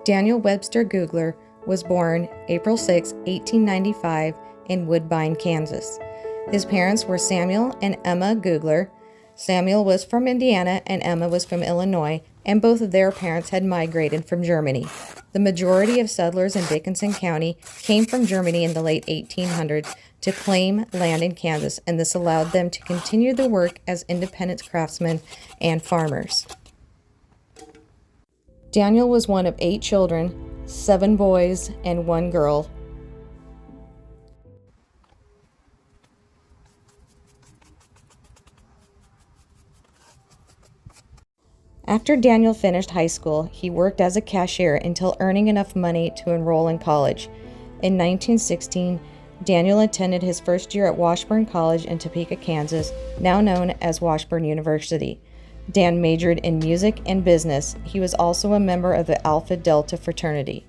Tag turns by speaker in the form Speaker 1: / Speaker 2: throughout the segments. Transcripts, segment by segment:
Speaker 1: Daniel Webster Gugler was born April 6, 1895 in Woodbine, Kansas. His parents were Samuel and Emma Gugler. Samuel was from Indiana and Emma was from Illinois, and both of their parents had migrated from Germany. The majority of settlers in Dickinson County came from Germany in the late 1800s to claim land in Kansas, and this allowed them to continue their work as independent craftsmen and farmers. Daniel was one of 8 children, 7 boys and 1 girl. After Daniel finished high school, he worked as a cashier until earning enough money to enroll in college. In 1916, Daniel attended his first year at Washburn College in Topeka, Kansas, now known as Washburn University. Dan majored in music and business. He was also a member of the Alpha Delta fraternity.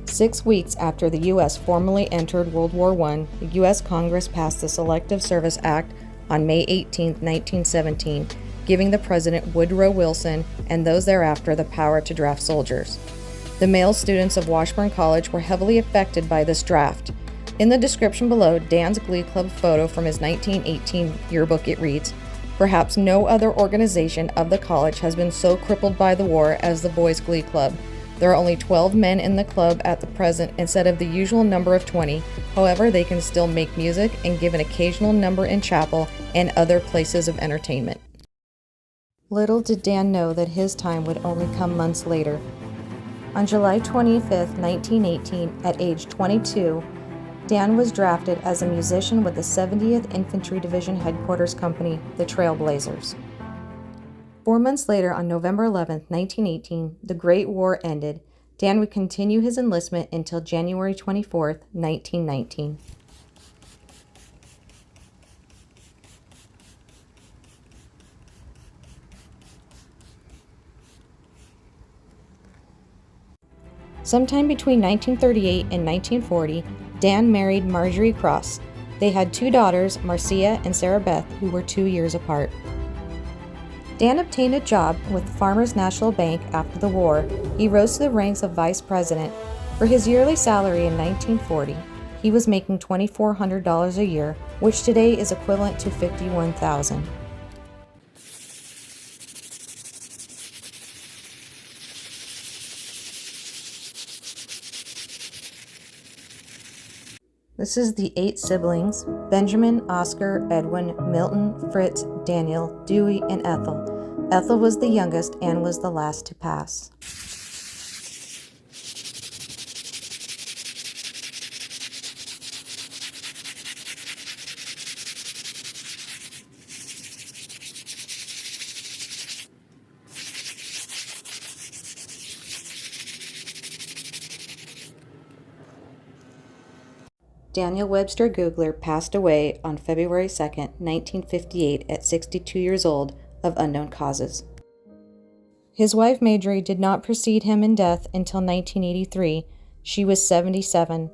Speaker 1: 6 weeks after the U.S. formally entered World War I, the U.S. Congress passed the Selective Service Act on May 18, 1917, giving the President Woodrow Wilson and those thereafter the power to draft soldiers. The male students of Washburn College were heavily affected by this draft. In the description below, Dan's Glee Club photo from his 1918 yearbook, it reads, "Perhaps no other organization of the college has been so crippled by the war as the Boys' Glee Club. There are only 12 men in the club at the present instead of the usual number of 20. However, they can still make music and give an occasional number in chapel and other places of entertainment." Little did Dan know that his time would only come months later. On July 25, 1918, at age 22, Dan was drafted as a musician with the 70th Infantry Division Headquarters Company, the Trailblazers. 4 months later, on November 11, 1918, the Great War ended. Dan would continue his enlistment until January 24, 1919. Sometime between 1938 and 1940, Dan married Marjorie Cross. They had 2 daughters, Marcia and Sarah Beth, who were 2 years apart. Dan obtained a job with Farmers National Bank after the war. He rose to the ranks of vice president. For his yearly salary in 1940, he was making $2,400 a year, which today is equivalent to $51,000. This is the 8 siblings: Benjamin, Oscar, Edwin, Milton, Fritz, Daniel, Dewey, and Ethel. Ethel was the youngest and was the last to pass. Daniel Webster Gugler passed away on February 2, 1958 at 62 years old of unknown causes. His wife Marjorie did not precede him in death until 1983. She was 77.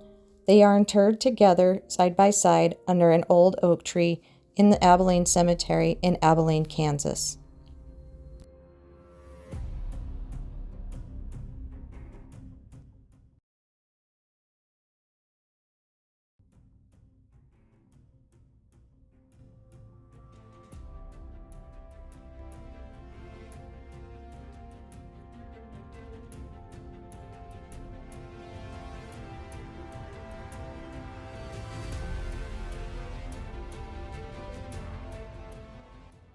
Speaker 1: They are interred together side by side under an old oak tree in the Abilene Cemetery in Abilene, Kansas.